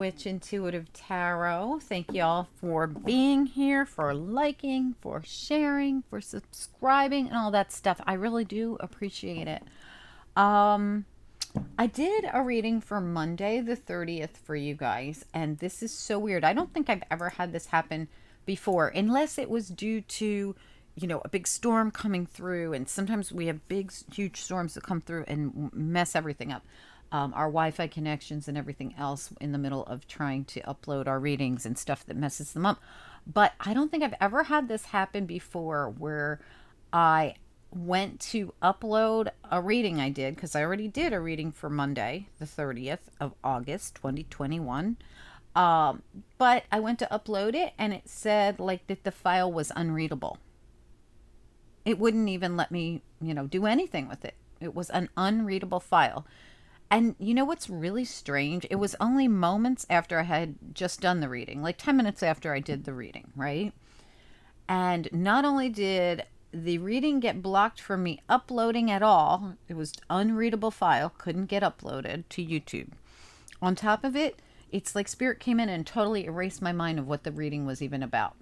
Witch Intuitive Tarot. Thank y'all for being here, for liking, for sharing, for subscribing, and all that stuff. I really do appreciate it. I did a reading for Monday the 30th for you guys, and this is so weird. I don't think I've ever had this happen before, unless it was due to, you know, a big storm coming through, and sometimes we have big, huge storms that come through and mess everything up. Our Wi-Fi connections and everything else in the middle of trying to upload our readings and stuff that messes them up. But I don't think I've ever had this happen before where I went to upload a reading I did, because I already did a reading for Monday, the 30th of August, 2021. But I went to upload it and it said like that the file was unreadable. It wouldn't even let me, you know, do anything with it. It was an unreadable file. And you know what's really strange? It was only moments after I had just done the reading, like 10 minutes after I did the reading, right? And not only did the reading get blocked from me uploading at all, it was unreadable file, couldn't get uploaded to YouTube. On top of it, it's like Spirit came in and totally erased my mind of what the reading was even about,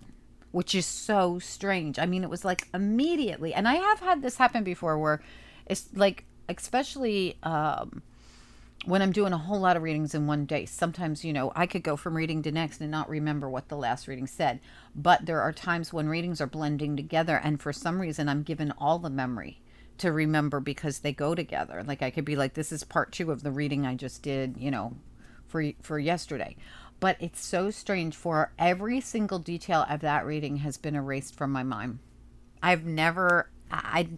which is so strange. I mean, it was like immediately, and I have had this happen before where it's like, especially when I'm doing a whole lot of readings in one day, sometimes, you know, I could go from reading to next and not remember what the last reading said. But there are times when readings are blending together, and for some reason I'm given all the memory to remember because they go together. Like I could be like, this is part 2 of the reading I just did, you know, for yesterday. But it's so strange, for every single detail of that reading has been erased from my mind.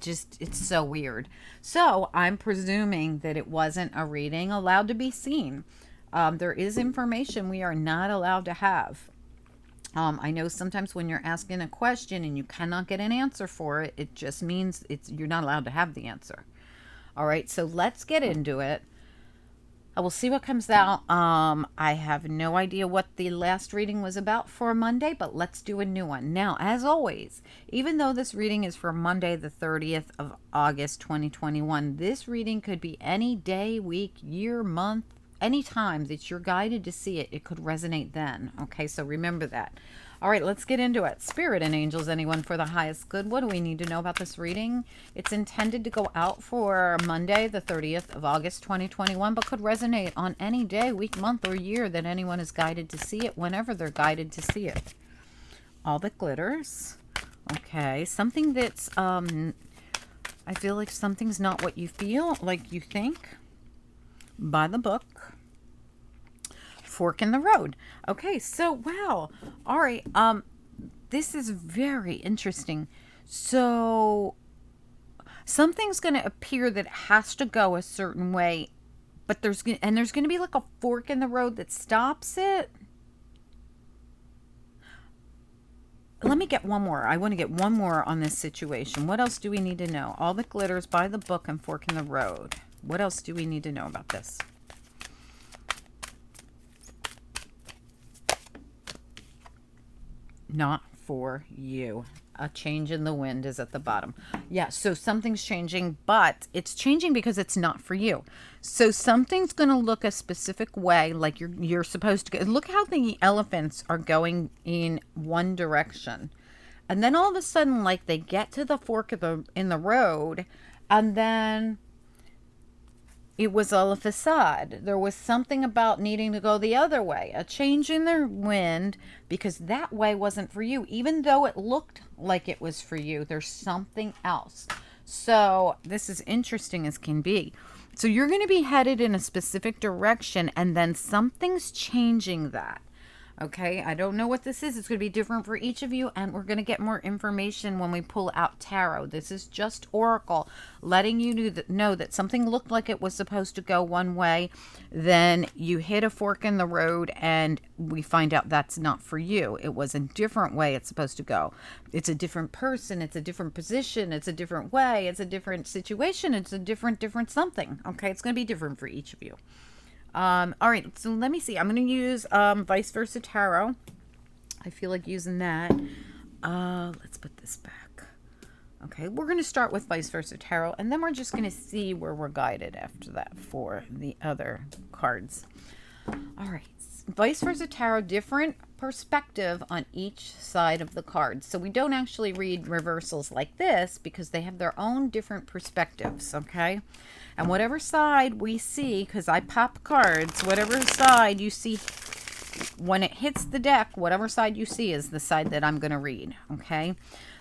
It's so weird. So I'm presuming that it wasn't a reading allowed to be seen. There is information we are not allowed to have. I know sometimes when you're asking a question and you cannot get an answer for it, it just means you're not allowed to have the answer. All right, so let's get into it. I will see what comes out. I have no idea what the last reading was about for Monday, but let's do a new one. Now, as always, even though this reading is for Monday, the 30th of August, 2021, this reading could be any day, week, year, month, any time that you're guided to see it. It could resonate then. Okay, so remember that. All right, let's get into it. Spirit and angels, anyone for the highest good. What do we need to know about this reading? It's intended to go out for Monday, the 30th of August, 2021, but could resonate on any day, week, month, or year that anyone is guided to see it, whenever they're guided to see it. All that glitters. Okay, something that's, I feel like something's not what you feel, like you think. By the book. Fork in the road. Okay, so wow. All right. This is very interesting. So something's going to appear that has to go a certain way, but there's going to be like a fork in the road that stops it. Let me get one more. I want to get one more on this situation. What else do we need to know? All that glitters, by the book, and fork in the road. What else do we need to know about this? Not for you. A change in the wind is at the bottom. Yeah, so something's changing, but it's changing because it's not for you. So something's going to look a specific way, like you're supposed to go. Look how the elephants are going in one direction. And then all of a sudden, like they get to the fork in the road, and then it was all a facade. There was something about needing to go the other way, a change in their wind, because that way wasn't for you. Even though it looked like it was for you, there's something else. So this is interesting as can be. So you're going to be headed in a specific direction, and then something's changing that. Okay, I don't know what this is. It's going to be different for each of you, and we're going to get more information when we pull out tarot. This is just oracle, letting you know that something looked like it was supposed to go one way, then you hit a fork in the road, and we find out that's not for you. It was a different way it's supposed to go. It's a different person. It's a different position. It's a different way. It's a different situation. It's a different something. Okay, it's going to be different for each of you. All right, so let me see. I'm going to use Vice Versa Tarot. I feel like using that. Let's put this back. Okay, we're going to start with Vice Versa Tarot, and then we're just going to see where we're guided after that for the other cards. All right, vice versa tarot, different perspective on each side of the card. So we don't actually read reversals like this because they have their own different perspectives, okay? And whatever side we see, because I pop cards, whatever side you see when it hits the deck, whatever side you see is the side that I'm going to read, okay?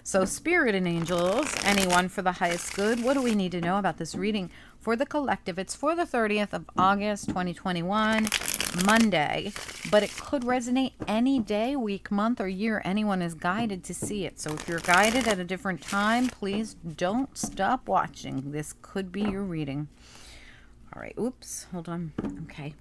So spirit and angels, anyone for the highest good, what do we need to know about this reading for the collective? It's for the 30th of August, 2021, Monday, but it could resonate any day, week, month, or year. Anyone is guided to see it. So if you're guided at a different time, please don't stop watching. This could be your reading. All right. Oops. Hold on. Okay.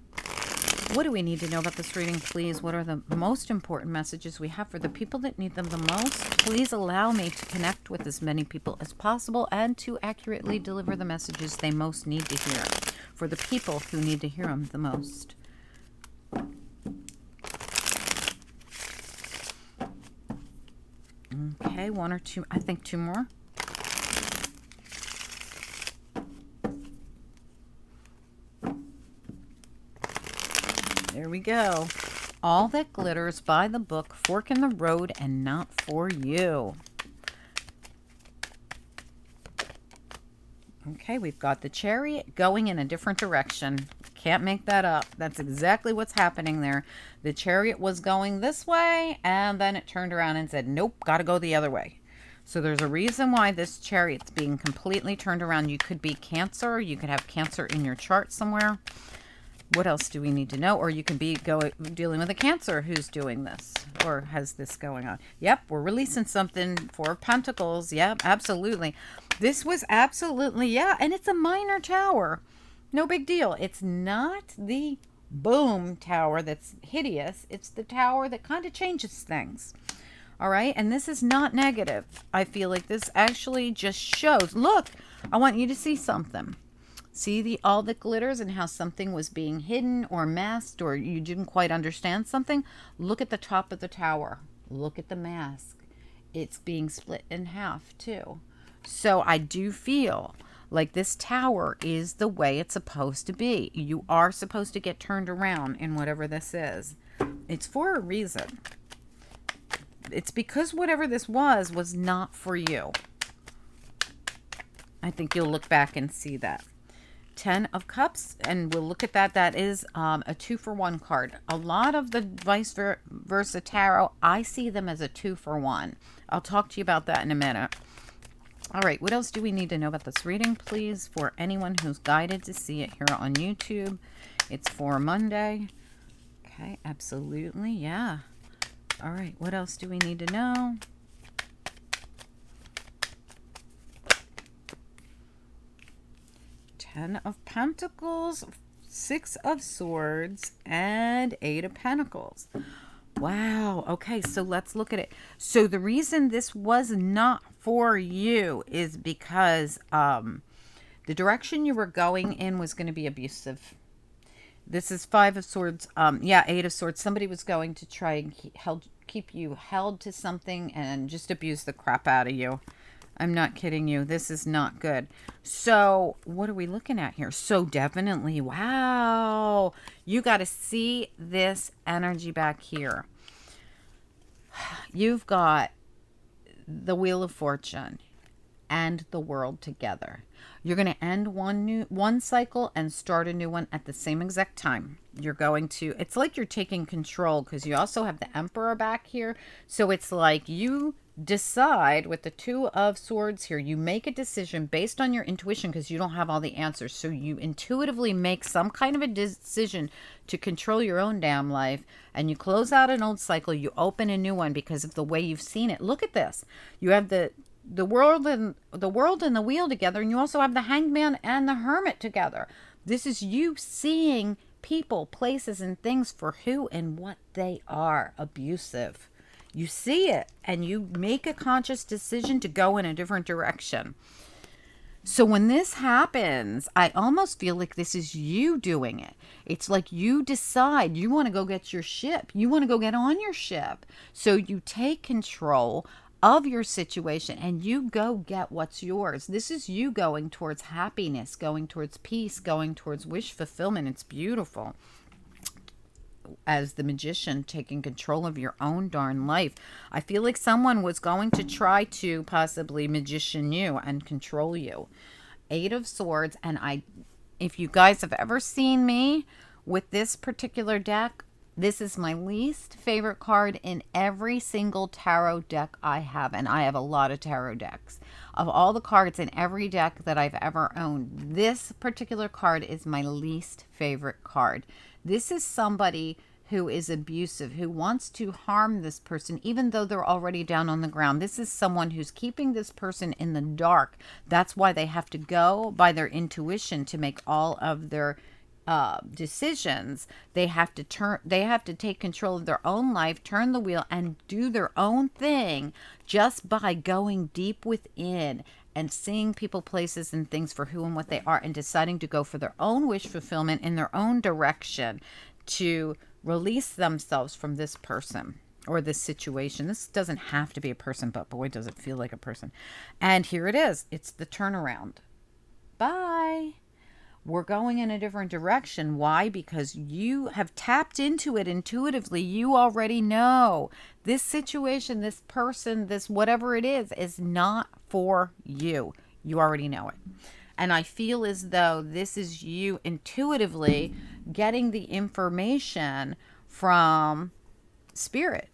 What do we need to know about this reading, please? What are the most important messages we have for the people that need them the most? Please allow me to connect with as many people as possible and to accurately deliver the messages they most need to hear for the people who need to hear them the most. Okay, one or two, I think two more. There we go. All that glitters by the book, fork in the road and not for you. Okay, we've got the chariot going in a different direction. Can't make that up. That's exactly what's happening there. The chariot was going this way, and then it turned around and said, nope, got to go the other way. So there's a reason why this chariot's being completely turned around. You could be Cancer. You could have Cancer in your chart somewhere. What else do we need to know? Or you can be dealing with a Cancer who's doing this or has this going on. Yep, we're releasing something for Pentacles. Yep, absolutely. This was absolutely, yeah, and it's a minor tower. No big deal. It's not the boom tower that's hideous. It's the tower that kind of changes things. All right, and this is not negative. I feel like this actually just shows. Look, I want you to see something. See all the glitters and how something was being hidden or masked or you didn't quite understand something? Look at the top of the tower. Look at the mask. It's being split in half too. So I do feel like this tower is the way it's supposed to be. You are supposed to get turned around in whatever this is. It's for a reason. It's because whatever this was not for you. I think you'll look back and see that. 10 of Cups, and we'll look at that. That is a 2-for-1 card. A lot of the vice versa tarot, I see them as a 2-for-1. I'll talk to you about that in a minute. All right, what else do we need to know about this reading, please, for anyone who's guided to see it here on YouTube? It's for Monday. Okay, absolutely, yeah. All right, what else do we need to know? Ten of Pentacles, 6 of Swords, and 8 of Pentacles. Wow. Okay, so let's look at it. So the reason this was not for you is because the direction you were going in was going to be abusive. This is 5 of Swords. Yeah, 8 of Swords. Somebody was going to try and keep you held to something and just abuse the crap out of you. I'm not kidding you. This is not good. So what are we looking at here? So definitely, wow. You got to see this energy back here. You've got the Wheel of Fortune and the World together. You're going to end one cycle and start a new one at the same exact time. You're going to, it's like you're taking control because you also have the Emperor back here. So it's like you decide with the 2 of Swords here, you make a decision based on your intuition because you don't have all the answers. So you intuitively make some kind of a decision to control your own damn life, and you close out an old cycle, you open a new one because of the way you've seen it. Look at this. You have the world and the wheel together, and you also have the Hangman and the Hermit together. This is you seeing people, places, and things for who and what they are. Abusive. You see it and you make a conscious decision to go in a different direction. So when this happens, I almost feel like this is you doing it. It's like you decide you want to go get your ship. You want to go get on your ship. So you take control of your situation and you go get what's yours. This is you going towards happiness, going towards peace, going towards wish fulfillment. It's beautiful. as the Magician, taking control of your own darn life. I feel like someone was going to try to possibly magician you and control you. Eight of Swords. And if you guys have ever seen me with this particular deck, this is my least favorite card in every single tarot deck I have. And I have a lot of tarot decks. Of all the cards in every deck that I've ever owned, this particular card is my least favorite card. This is somebody who is abusive, who wants to harm this person, even though they're already down on the ground. This is someone who's keeping this person in the dark. That's why they have to go by their intuition to make all of their decisions. They have to take control of their own life, turn the wheel, and do their own thing just by going deep within and seeing people, places, and things for who and what they are, and deciding to go for their own wish fulfillment in their own direction to release themselves from this person or this situation. This doesn't have to be a person, but boy, does it feel like a person. And here it is. It's the turnaround. Bye. We're going in a different direction. Why? Because you have tapped into it intuitively. You already know this situation, this person, this whatever it is not for you. You already know it. And I feel as though this is you intuitively getting the information from Spirit.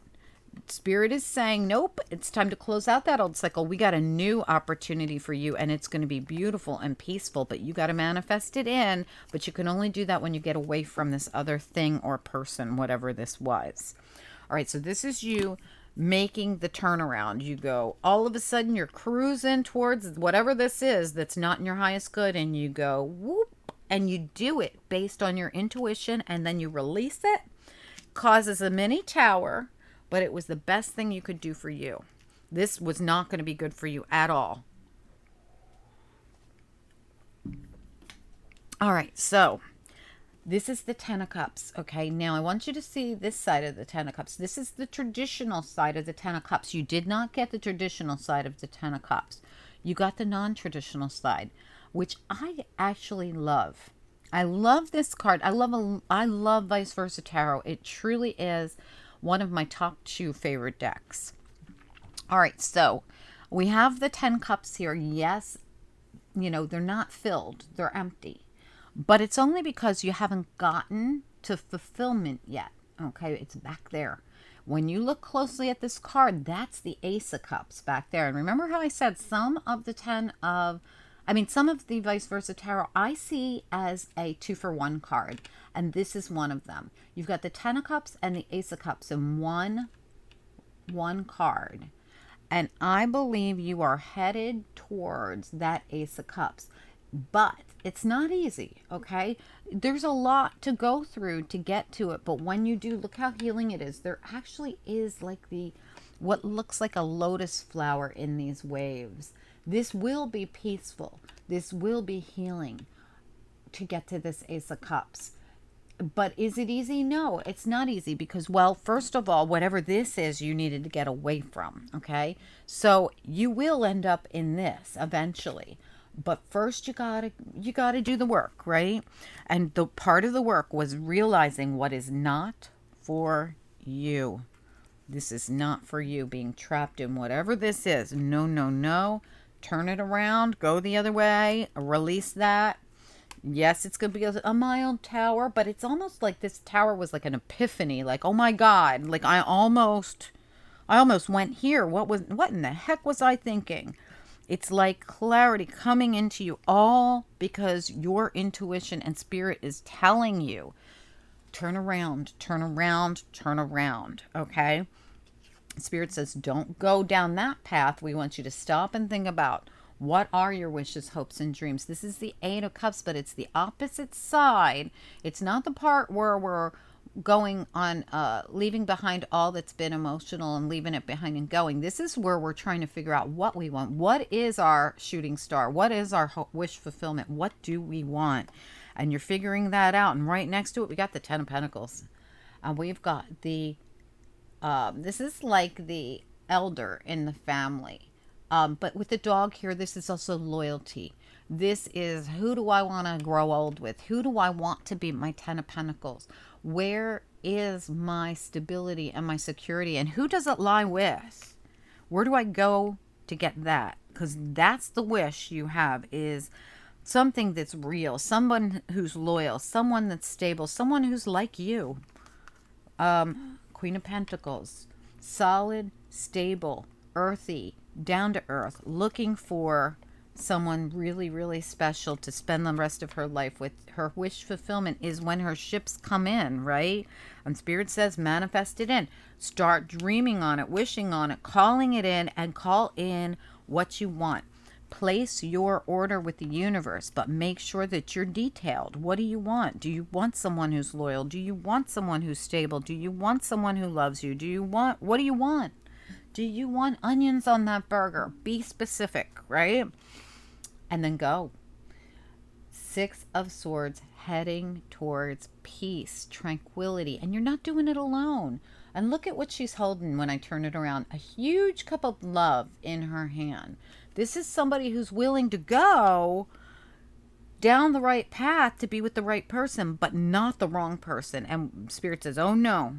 Spirit is saying, nope, it's time to close out that old cycle. We got a new opportunity for you, and it's going to be beautiful and peaceful, but you got to manifest it in. But you can only do that when you get away from this other thing or person, whatever this was. All right, so this is you making the turnaround. You go, all of a sudden you're cruising towards whatever this is that's not in your highest good, and you go, whoop, and you do it based on your intuition, and then you release it. Causes a mini tower, but it was the best thing you could do for you. This was not going to be good for you at all. All right, so this is the Ten of Cups, okay? Now, I want you to see this side of the Ten of Cups. This is the traditional side of the Ten of Cups. You did not get the traditional side of the Ten of Cups. You got the non-traditional side, which I actually love. I love this card. I love Vice Versa Tarot. It truly is one of my top 2 favorite decks. All right, so we have the 10 cups here. Yes, you know, they're not filled. They're empty. But it's only because you haven't gotten to fulfillment yet. Okay, it's back there. When you look closely at this card, that's the Ace of Cups back there. And remember how I said some of the Vice Versa Tarot I see as a 2-for-1 card, and this is one of them. You've got the 10 of Cups and the Ace of Cups in one card, and I believe you are headed towards that Ace of Cups, but it's not easy, okay? There's a lot to go through to get to it, but when you do, look how healing it is. There actually is like what looks like a lotus flower in these waves. This will be peaceful. This will be healing to get to this Ace of Cups. But is it easy? No, it's not easy because, well, first of all, whatever this is, you needed to get away from, okay? So you will end up in this eventually. But first you gotta do the work, right? And the part of the work was realizing what is not for you. This is not for you, being trapped in whatever this is. No, no, no. Turn it around, go the other way, release that. Yes, it's going to be a mild tower, but it's almost like this tower was like an epiphany. Like, oh my God, like I almost went here. What in the heck was I thinking? It's like clarity coming into you, all because your intuition and spirit is telling you, turn around, turn around, turn around, okay? Spirit says, don't go down that path. We want you to stop and think about, what are your wishes, hopes, and dreams? This is the 8 of Cups, but it's the opposite side. It's not the part where we're going on, leaving behind all that's been emotional and leaving it behind and going. This is where we're trying to figure out what we want. What is our shooting star? What is our wish fulfillment? What do we want? And you're figuring that out. And right next to it, we got the 10 of Pentacles. And we've got the, this is like the elder in the family. But with the dog here, this is also loyalty. This is, who do I want to grow old with? Who do I want to be my 10 of Pentacles? Where is my stability and my security? And who does it lie with? Where do I go to get that? Because that's the wish you have, is something that's real, someone who's loyal, someone that's stable, someone who's like you. Queen of Pentacles, solid, stable, earthy, down to earth, looking for someone really, really special to spend the rest of her life with. Her wish fulfillment is when her ships come in, right? And Spirit says manifest it in. Start dreaming on it, wishing on it, calling it in, and call in what you want. Place your order with the universe, but make sure that you're detailed. What do you want? Do you want someone who's loyal? Do you want someone who's stable? Do you want someone who loves you? What do you want? Do you want onions on that burger? Be specific, right? And then go. Six of Swords, heading towards peace, tranquility, and you're not doing it alone. And look at what she's holding when I turn it around. A huge cup of love in her hand. This is somebody who's willing to go down the right path to be with the right person, but not the wrong person. And Spirit says, oh no,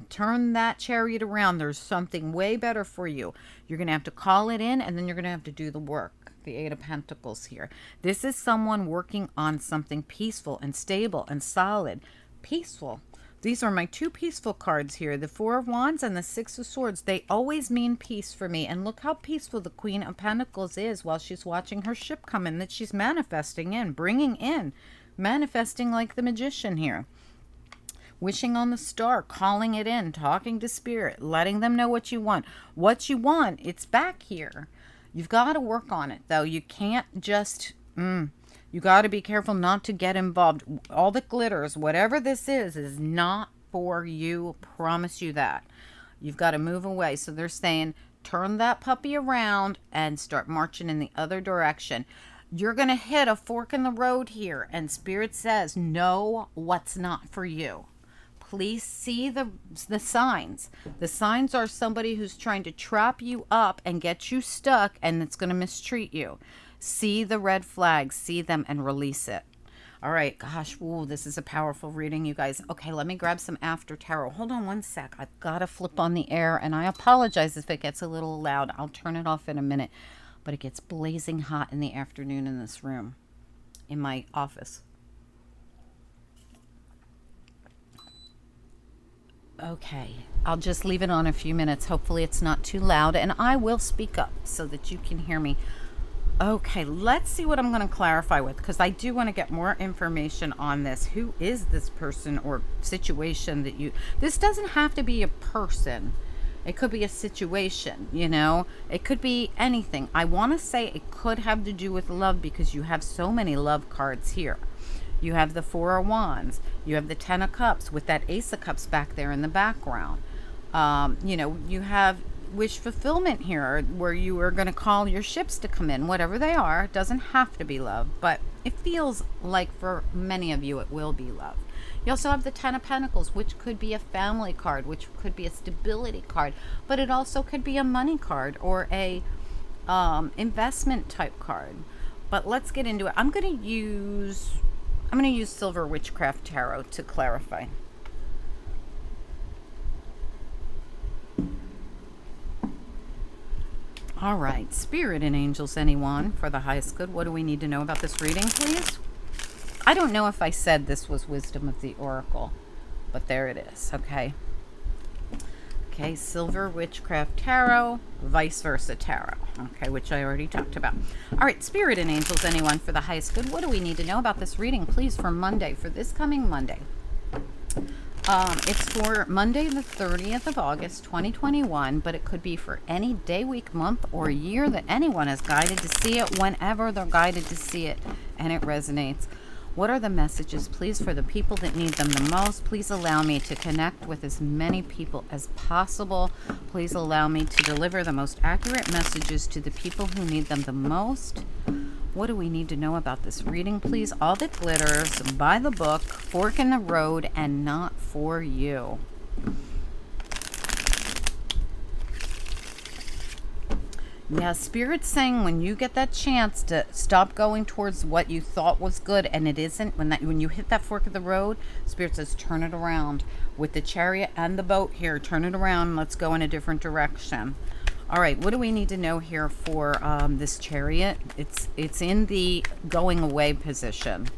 turn that chariot around. There's something way better for you. You're going to have to call it in, and then you're going to have to do the work. The Eight of Pentacles here. This is someone working on something peaceful and stable and solid. Peaceful. These are my two peaceful cards here. The Four of Wands and the Six of Swords. They always mean peace for me. And look how peaceful the Queen of Pentacles is while she's watching her ship come in, that she's manifesting in, bringing in. Manifesting like the magician here. Wishing on the star, calling it in, talking to Spirit, letting them know what you want. What you want, it's back here. You've got to work on it, though. You can't just... You got to be careful not to get involved. All that glitters, whatever this is not for you. Promise you that. You've got to move away. So they're saying, turn that puppy around and start marching in the other direction. You're going to hit a fork in the road here. And Spirit says, know what's not for you. Please see the signs. The signs are somebody who's trying to trap you up and get you stuck, and it's going to mistreat you. See the red flags, see them, and release it. All right, gosh, ooh, this is a powerful reading, you guys. Okay, let me grab some after tarot. Hold on one sec. I've got to flip on the air, and I apologize if it gets a little loud. I'll turn it off in a minute, but it gets blazing hot in the afternoon in this room, in my office. Okay, I'll just leave it on a few minutes. Hopefully it's not too loud, and I will speak up so that you can hear me. Okay, let's see what I'm going to clarify with, because I do want to get more information on this. Who is this person or situation that you... This doesn't have to be a person. It could be a situation, you know? It could be anything. I want to say it could have to do with love, because you have so many love cards here. You have the Four of Wands. You have the Ten of Cups with that Ace of Cups back there in the background. You know, you have wish fulfillment here, where you are going to call your ships to come in, whatever they are. It doesn't have to be love, but it feels like for many of you it will be love. You also have the Ten of Pentacles, which could be a family card, which could be a stability card, but it also could be a money card or a investment type card. But let's get into it. I'm going to use Silver Witchcraft Tarot to clarify. All right, Spirit and Angels, anyone, for the highest good, what do we need to know about this reading, please? I don't know if I said this was Wisdom of the Oracle, but there it is, okay? Okay, Silver Witchcraft Tarot, Vice Versa Tarot, okay, which I already talked about. All right, Spirit and Angels, anyone, for the highest good, what do we need to know about this reading, please, for Monday, for this coming Monday? It's for Monday, the 30th of August, 2021, but it could be for any day, week, month, or year that anyone is guided to see it, whenever they're guided to see it, and it resonates. What are the messages, please, for the people that need them the most? Please allow me to connect with as many people as possible. Please allow me to deliver the most accurate messages to the people who need them the most. What do we need to know about this reading, please? All that glitters, by the book, fork in the road, and not for you. Yeah, Spirit's saying when you get that chance to stop going towards what you thought was good and it isn't, when you hit that fork of the road, Spirit says turn it around. With the Chariot and the boat here, turn it around. Let's go in a different direction. All right, what do we need to know here for this Chariot? It's in the going away position.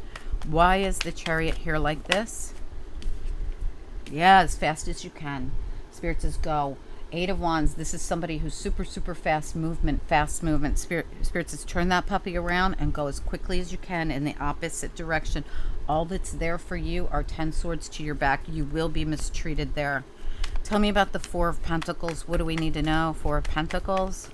Why is the Chariot here like this? Yeah, as fast as you can. Spirit says go. Eight of Wands. This is somebody who's super, super fast movement, Spirit says turn that puppy around and go as quickly as you can in the opposite direction. All that's there for you are 10 swords to your back. You will be mistreated there. Tell me about the Four of Pentacles. What do we need to know? Four of Pentacles.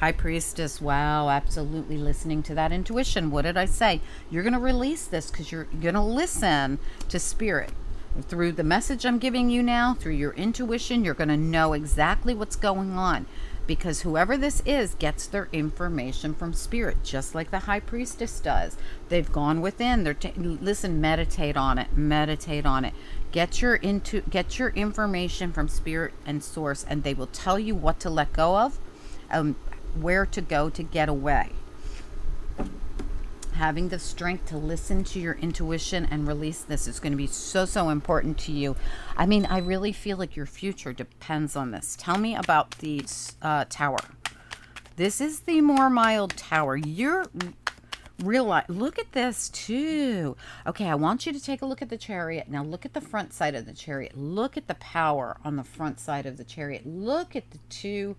High Priestess. Wow, absolutely listening to that intuition. What did I say? You're going to release this because you're going to listen to Spirit. Through the message I'm giving you now, through your intuition, you're going to know exactly what's going on. Because whoever this is gets their information from Spirit, just like the High Priestess does. They've gone within. Listen, meditate on it. Meditate on it. Get your information from Spirit and Source, and they will tell you what to let go of, where to go to get away. Having the strength to listen to your intuition and release this is going to be so, so important to you. I mean, I really feel like your future depends on this. Tell me about the Tower. This is the more mild Tower. You're realize, look at this too. Okay, I want you to take a look at the Chariot. Now look at the front side of the Chariot. Look at the power on the front side of the Chariot. Look at the two,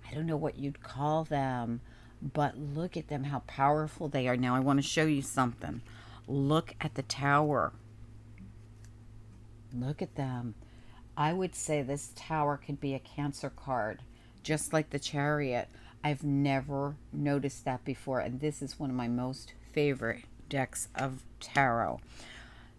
I don't know what you'd call them, but look at them, how powerful they are. Now I want to show you something. Look at the Tower. Look at them. I would say this Tower could be a Cancer card, just like the Chariot. I've never noticed that before, and this is one of my most favorite decks of tarot.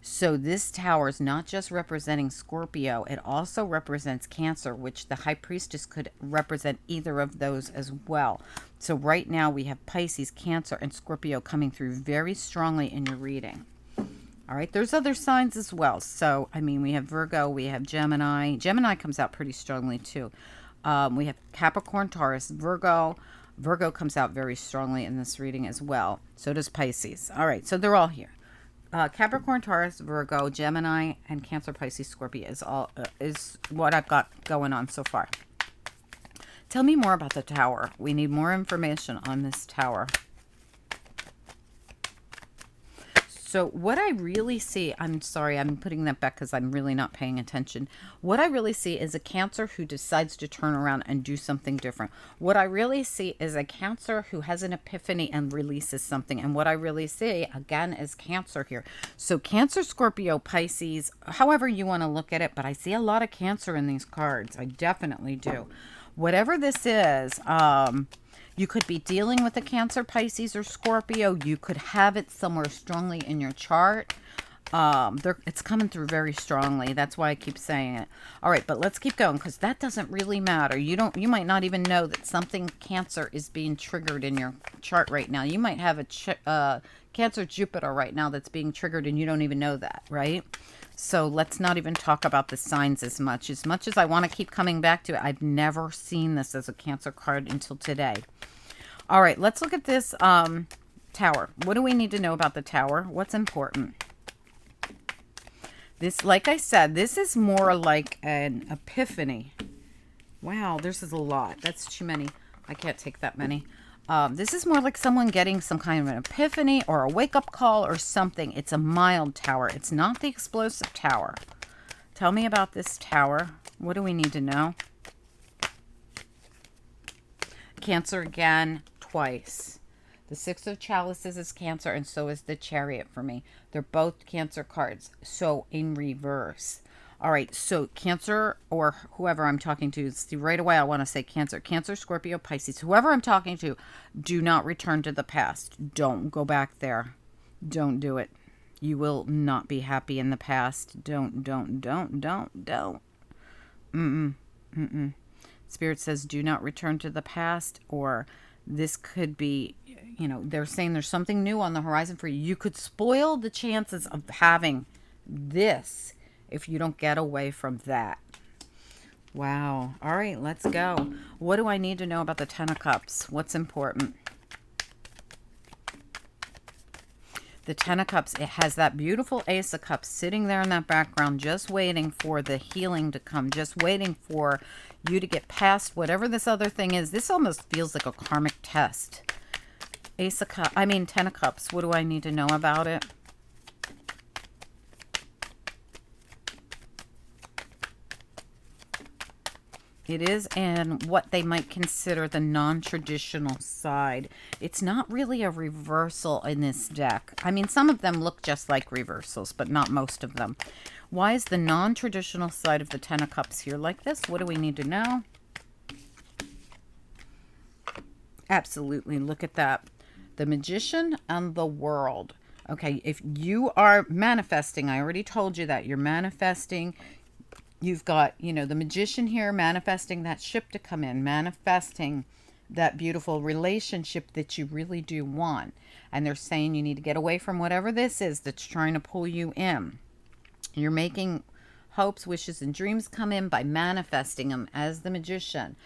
So this Tower is not just representing Scorpio, it also represents Cancer, which the High Priestess could represent either of those as well. So right now we have Pisces, Cancer, and Scorpio coming through very strongly in your reading. All right, there's other signs as well. So, I mean, we have Virgo, we have Gemini. Gemini comes out pretty strongly too. We have Capricorn, Taurus, Virgo. Virgo comes out very strongly in this reading as well. So does Pisces. All right, so they're all here. Capricorn, Taurus, Virgo, Gemini, and Cancer, Pisces, Scorpio is what I've got going on so far. Tell me more about the Tower. We need more information on this Tower. So what I really see, I'm sorry, I'm putting that back because I'm really not paying attention. What I really see is a Cancer who decides to turn around and do something different. What I really see is a Cancer who has an epiphany and releases something. And what I really see, again, is Cancer here. So Cancer, Scorpio, Pisces, however you want to look at it, but I see a lot of Cancer in these cards. I definitely do. Whatever this is, you could be dealing with a Cancer, Pisces, or Scorpio. You could have it somewhere strongly in your chart. It's coming through very strongly. That's why I keep saying it. All right, but let's keep going because that doesn't really matter. You might not even know that something Cancer is being triggered in your chart right now. You might have a Cancer Jupiter right now that's being triggered and you don't even know that, right? So let's not even talk about the signs as much. As much as I want to keep coming back to it, I've never seen this as a Cancer card until today. All right, let's look at this Tower. What do we need to know about the Tower? What's important? This, like I said, this is more like an epiphany. Wow, this is a lot. That's too many. I can't take that many. This is more like someone getting some kind of an epiphany or a wake-up call or something. It's a mild Tower. It's not the explosive Tower. Tell me about this Tower. What do we need to know? Cancer again, twice. The Six of Chalices is Cancer, and so is the Chariot for me. They're both Cancer cards, so in reverse. All right, so Cancer, or whoever I'm talking to, see, right away I want to say Cancer. Cancer, Scorpio, Pisces, whoever I'm talking to, do not return to the past. Don't go back there. Don't do it. You will not be happy in the past. Don't. Spirit says do not return to the past, or this could be, you know, they're saying there's something new on the horizon for you. You could spoil the chances of having this if you don't get away from that. Wow. All right, let's go. What do I need to know about the Ten of Cups? What's important? The Ten of Cups, it has that beautiful Ace of Cups sitting there in that background, just waiting for the healing to come, just waiting for you to get past whatever this other thing is. This almost feels like a karmic test. Ace of Cups, I mean Ten of Cups. What do I need to know about it? It is in what they might consider the non-traditional side. It's not really a reversal in this deck. I mean, some of them look just like reversals, but not most of them. Why is the non-traditional side of the Ten of Cups here like this? What do we need to know? Absolutely. Look at that. The Magician and the World. Okay, if you are manifesting, I already told you that you're manifesting. You've got, you know, the Magician here manifesting that ship to come in, manifesting that beautiful relationship that you really do want. And they're saying you need to get away from whatever this is that's trying to pull you in. You're making hopes, wishes, and dreams come in by manifesting them as the Magician.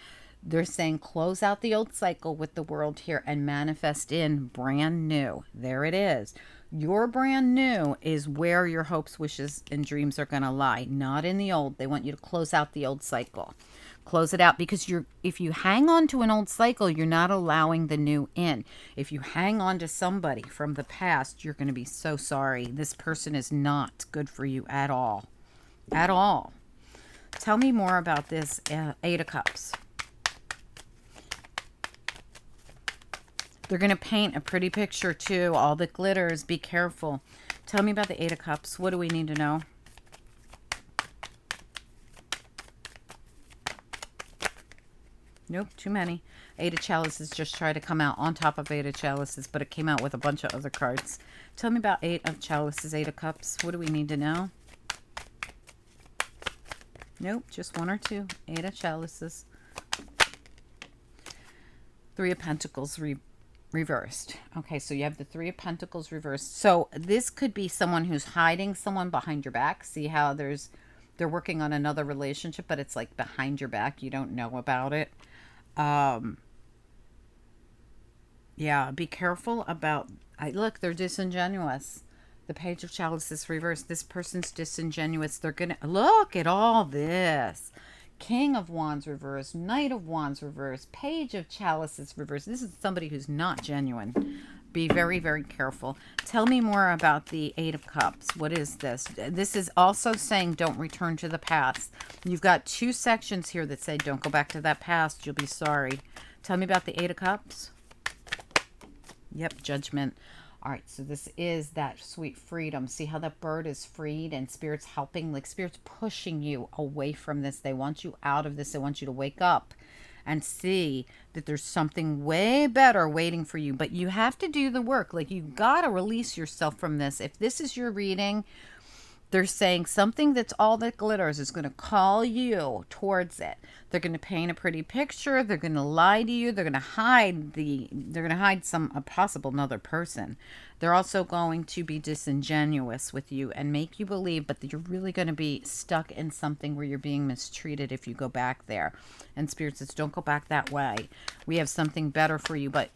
They're saying close out the old cycle with the World here and manifest in brand new. There it is. Your brand new is where your hopes, wishes, and dreams are going to lie, not in the old. They want you to close out the old cycle. Close it out, because if you hang on to an old cycle, you're not allowing the new in. If you hang on to somebody from the past, you're going to be so sorry. This person is not good for you at all. At all. Tell me more about this Eight of Cups. They're going to paint a pretty picture too. All the glitters. Be careful. Tell me about the Eight of Cups. What do we need to know? Nope, too many. Eight of Chalices just tried to come out on top of Eight of Chalices, but it came out with a bunch of other cards. Tell me about Eight of Chalices, Eight of Cups. What do we need to know? Nope, just one or two. Eight of Chalices. Three of Pentacles reversed. Okay, so you have the Three of Pentacles reversed. So this could be someone who's hiding someone behind your back. See how they're working on another relationship, but it's like behind your back. You don't know about it. Yeah, be careful about, look, they're disingenuous. The Page of Chalices reversed. This person's disingenuous. They're going to, look at all this. King of Wands reversed, Knight of Wands reversed, Page of Chalices reversed. This is somebody who's not genuine. Be very, very careful. Tell me more about the Eight of Cups. What is this? This is also saying don't return to the past. You've got two sections here that say don't go back to that past. You'll be sorry. Tell me about the Eight of Cups. Yep, Judgment. All right, so this is that sweet freedom. See how that bird is freed and Spirit's helping? Like Spirit's pushing you away from this. They want you out of this. They want you to wake up and see that there's something way better waiting for you. But you have to do the work. Like you got to release yourself from this. If this is your reading, they're saying something that's all that glitters is going to call you towards it. They're going to paint a pretty picture. They're going to lie to you. They're going to hide a possible another person. They're also going to be disingenuous with you and make you believe, but you're really going to be stuck in something where you're being mistreated if you go back there. And Spirit says, don't go back that way. We have something better for you. But,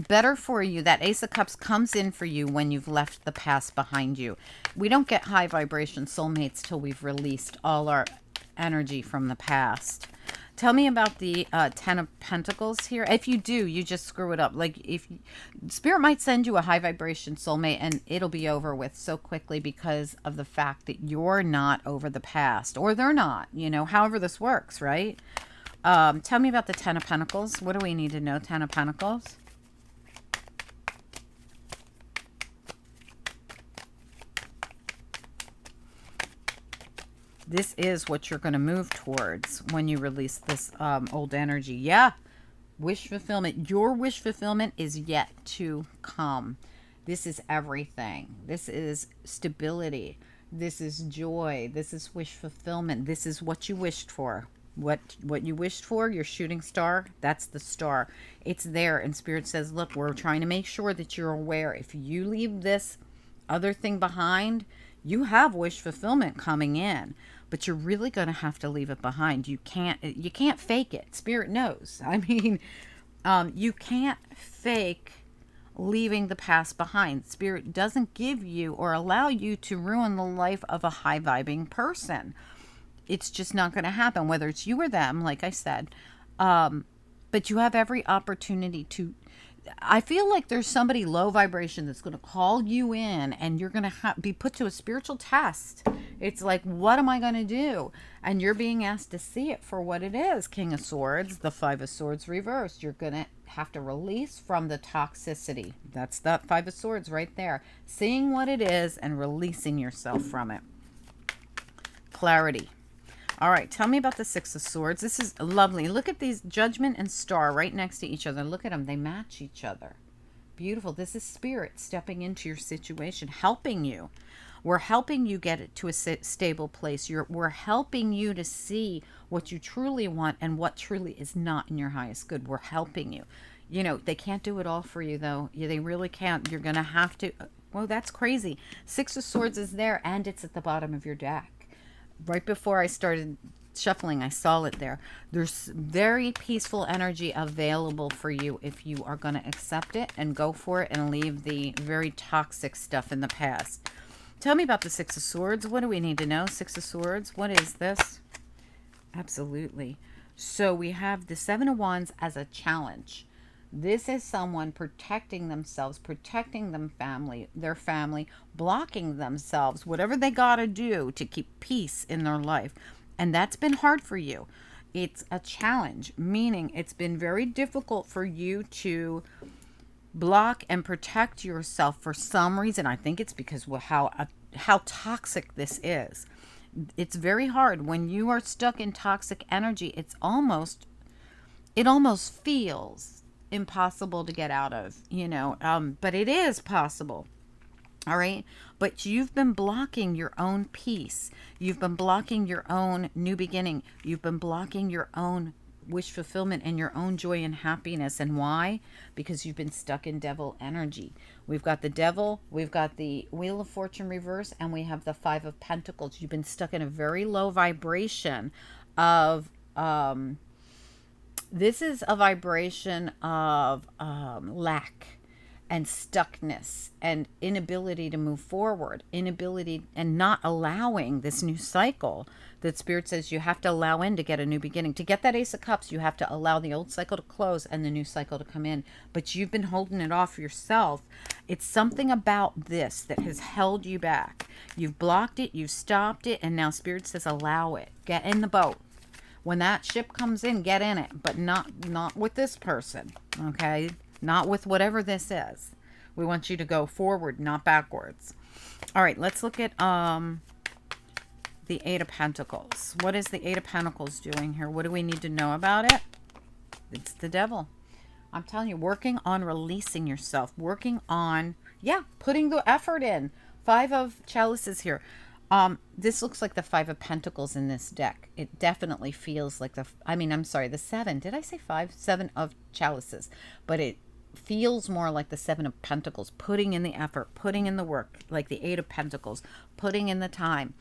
better for you, that Ace of Cups comes in for you when you've left the past behind you. We don't get high vibration soulmates till we've released all our energy from the past. Tell me about the Ten of Pentacles here. If you do, you just screw it up. Like if Spirit might send you a high vibration soulmate and it'll be over with so quickly because of the fact that you're not over the past, or they're not, you know, however this works, right? Tell me about the Ten of Pentacles. What do we need to know, Ten of Pentacles? This is what you're going to move towards when you release this old energy. Yeah. Wish fulfillment. Your wish fulfillment is yet to come. This is everything. This is stability. This is joy. This is wish fulfillment. This is what you wished for. What you wished for, your shooting star, that's the star. It's there. And Spirit says, look, we're trying to make sure that you're aware. If you leave this other thing behind, You have wish fulfillment coming in, but you're really going to have to leave it behind. You can't fake it. Spirit knows. I mean, you can't fake leaving the past behind. Spirit doesn't give you or allow you to ruin the life of a high vibing person. It's just not going to happen, whether it's you or them, like I said. But you have every opportunity to. I feel like there's somebody low vibration that's going to call you in, and you're going to be put to a spiritual test. It's like, what am I going to do? And you're being asked to see it for what it is. King of Swords, the Five of Swords reversed. You're going to have to release from the toxicity. That's that Five of Swords right there. Seeing what it is and releasing yourself from it. Clarity. All right, tell me about the Six of Swords. This is lovely. Look at these, Judgment and Star right next to each other. Look at them. They match each other. Beautiful. This is Spirit stepping into your situation, helping you. We're helping you get it to a stable place. We're helping you to see what you truly want and what truly is not in your highest good. We're helping you. You know, they can't do it all for you, though. Yeah, they really can't. You're going to have to. Well, that's crazy. Six of Swords is there, and it's at the bottom of your deck. Right before I started shuffling, I saw it there. There's very peaceful energy available for you if you are going to accept it and go for it and leave the very toxic stuff in the past. Tell me about the Six of Swords. What do we need to know? Six of Swords. What is this? Absolutely. So we have the Seven of Wands as a challenge. This is someone protecting themselves, protecting their family, blocking themselves, whatever they got to do to keep peace in their life. And that's been hard for you. It's a challenge, meaning it's been very difficult for you to block and protect yourself for some reason. I think it's because how toxic this is. It's very hard when you are stuck in toxic energy. It almost feels impossible to get out of, but it is possible. All right. But you've been blocking your own peace. You've been blocking your own new beginning. You've been blocking your own wish fulfillment and your own joy and happiness. And why? Because you've been stuck in devil energy. We've got the devil, we've got the Wheel of Fortune reverse, and we have the Five of Pentacles. You've been stuck in a very low vibration of this is a vibration of lack and stuckness and inability to move forward, inability and not allowing this new cycle that Spirit says you have to allow in to get a new beginning. To get that Ace of Cups, you have to allow the old cycle to close and the new cycle to come in. But you've been holding it off yourself. It's something about this that has held you back. You've blocked it, you've stopped it, and now Spirit says allow it. Get in the boat. When that ship comes in, get in it, but not with this person, okay? Not with whatever this is. We want you to go forward, not backwards. All right, let's look at the Eight of Pentacles. What is the Eight of Pentacles doing here? What do we need to know about it? It's the devil. I'm telling you, working on releasing yourself, working on, putting the effort in. Five of Chalices here. This looks like the Five of Pentacles in this deck. It definitely feels like the Seven. Did I say five? Seven of Chalices. But it feels more like the Seven of Pentacles, putting in the effort, putting in the work, like the Eight of Pentacles, putting in the time.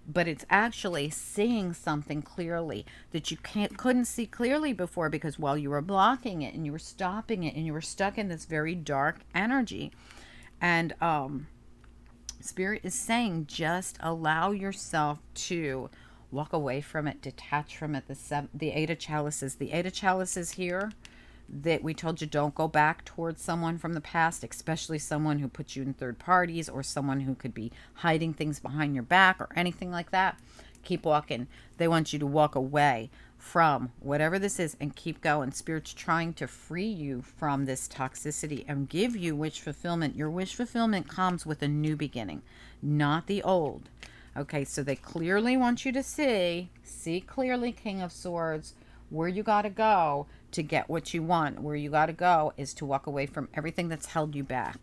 But it's actually seeing something clearly that you couldn't see clearly before, because while you were blocking it and you were stopping it and you were stuck in this very dark energy. And Spirit is saying just allow yourself to walk away from it, detach from it. The Eight of Chalices. The Eight of Chalices here, that we told you don't go back towards someone from the past, especially someone who put you in third parties or someone who could be hiding things behind your back or anything like that. Keep walking. They want you to walk away from whatever this is and keep going. Spirit's trying to free you from this toxicity and give you wish fulfillment. Your wish fulfillment comes with a new beginning, not the old. Okay, so they clearly want you to see clearly, King of Swords, where you got to go to get what you want. Where you got to go is to walk away from everything that's held you back.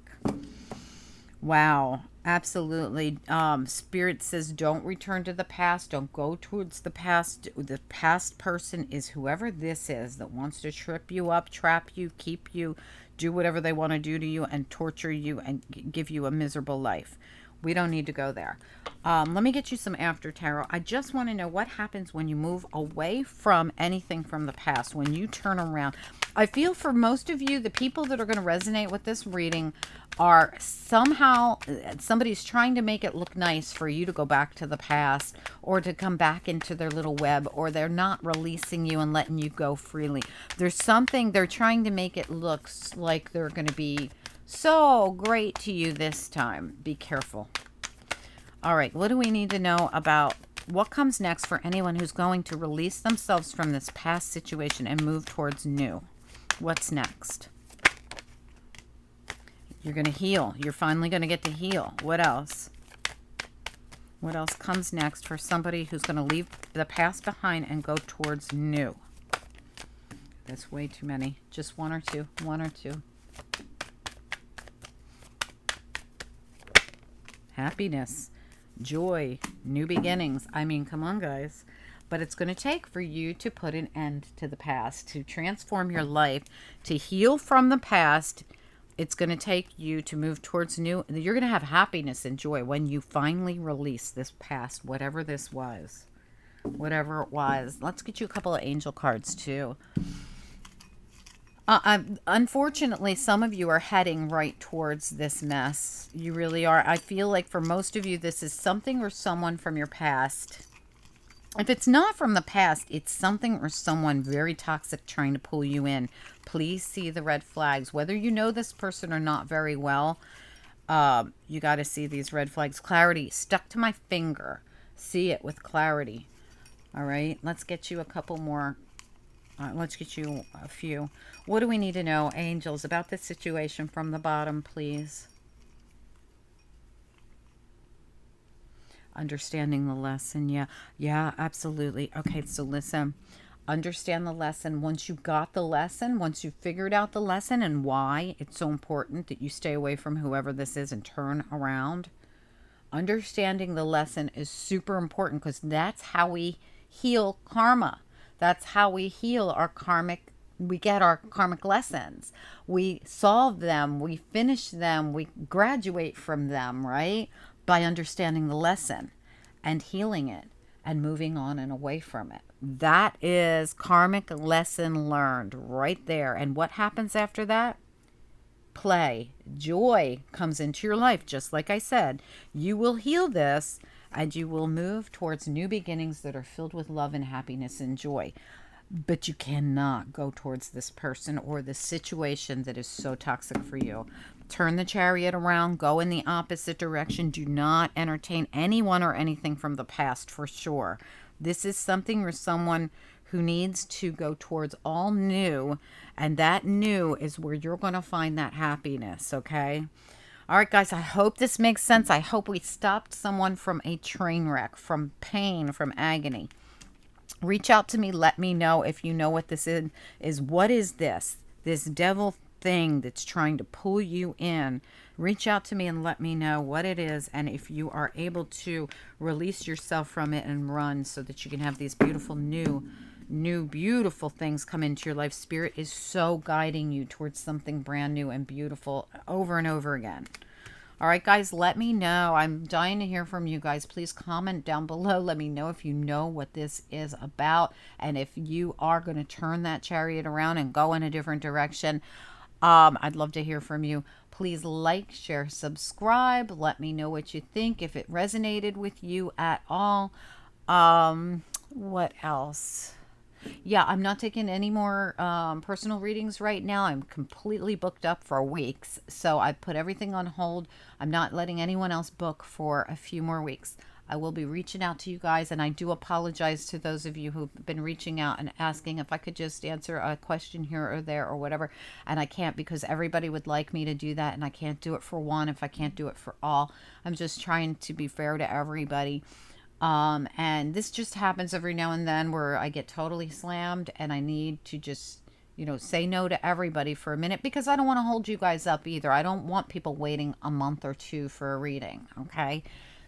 Wow, absolutely. Spirit says don't return to the past. Don't go towards the past. The past person is whoever this is that wants to trip you up, trap you, keep you, do whatever they want to do to you and torture you and give you a miserable life. We don't need to go there. Let me get you some after tarot. I just want to know what happens when you move away from anything from the past, when you turn around. I feel for most of you, the people that are going to resonate with this reading are somehow, somebody's trying to make it look nice for you to go back to the past or to come back into their little web, or they're not releasing you and letting you go freely. There's something, they're trying to make it look like they're going to be so great to you this time. Be careful. All right, what do we need to know about what comes next for anyone who's going to release themselves from this past situation and move towards new? What's next? You're going to heal. You're finally going to get to heal. What else? What else comes next for somebody who's going to leave the past behind and go towards new? That's way too many. Just one or two. One or two. Happiness. Joy, new beginnings. I mean, come on, guys. But it's going to take for you to put an end to the past, to transform your life, to heal from the past. It's going to take you to move towards new. You're going to have happiness and joy when you finally release this past, whatever this was, whatever it was. Let's get you a couple of angel cards too. Unfortunately, some of you are heading right towards this mess. You really are. I feel like for most of you, this is something or someone from your past. If it's not from the past, it's something or someone very toxic trying to pull you in. Please see the red flags. Whether you know this person or not very well, you got to see these red flags. Clarity. Stuck to my finger. See it with clarity. All right. Let's get you a couple more. Let's get you a few. What do we need to know, angels, about this situation from the bottom, please? Understanding the lesson. Yeah, absolutely. Okay, so listen. Understand the lesson. Once you got the lesson, once you figured out the lesson and why it's so important that you stay away from whoever this is and turn around, understanding the lesson is super important, because that's how we heal karma. That's how we heal our karmic, we get our karmic lessons. We solve them, we finish them, we graduate from them, right? By understanding the lesson and healing it and moving on and away from it. That is karmic lesson learned right there. And what happens after that? Play. Joy comes into your life. Just like I said, you will heal this and you will move towards new beginnings that are filled with love and happiness and joy. But you cannot go towards this person or the situation that is so toxic for you. Turn the chariot around, go in the opposite direction. Do not entertain anyone or anything from the past for sure. This is something or someone who needs to go towards all new, and that new is where you're going to find that happiness, okay? All right, guys, I hope this makes sense. I hope we stopped someone from a train wreck, from pain, from agony. Reach out to me. Let me know if you know what this is. What is this? This devil thing that's trying to pull you in. Reach out to me and let me know what it is, and if you are able to release yourself from it and run so that you can have these beautiful new beautiful things come into your life. Spirit is so guiding you towards something brand new and beautiful over and over again. All right, guys, let me know. I'm dying to hear from you guys. Please comment down below. Let me know if you know what this is about and if you are going to turn that chariot around and go in a different direction. I'd love to hear from you. Please like, share, subscribe. Let me know what you think, if it resonated with you at all. What else? Yeah, I'm not taking any more personal readings right now. I'm completely booked up for weeks. So I put everything on hold. I'm not letting anyone else book for a few more weeks. I will be reaching out to you guys, and I do apologize to those of you who've been reaching out and asking if I could just answer a question here or there or whatever. And I can't, because everybody would like me to do that, and I can't do it for one if I can't do it for all. I'm just trying to be fair to everybody. And this just happens every now and then where I get totally slammed and I need to just, say no to everybody for a minute, because I don't want to hold you guys up either. I don't want people waiting a month or two for a reading. Okay.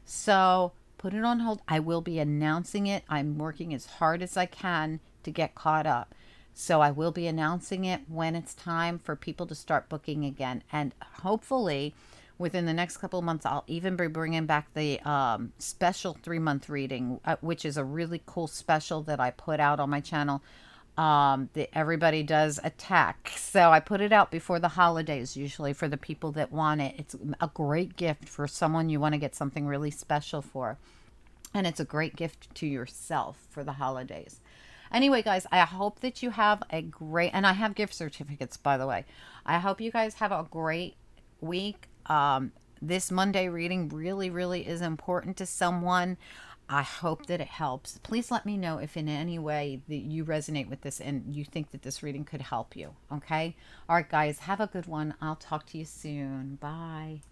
So put it on hold. I will be announcing it. I'm working as hard as I can to get caught up. So I will be announcing it when it's time for people to start booking again. And hopefully within the next couple of months, I'll even be bringing back the special 3-month reading, which is a really cool special that I put out on my channel. That everybody does attack. So I put it out before the holidays, usually for the people that want it. It's a great gift for someone you want to get something really special for. And it's a great gift to yourself for the holidays. Anyway, guys, I hope that you have a great, and I have gift certificates, by the way. I hope you guys have a great week. This Monday reading really, really is important to someone. I hope that it helps. Please let me know if in any way that you resonate with this and you think that this reading could help you. Okay? All right, guys, have a good one. I'll talk to you soon. Bye.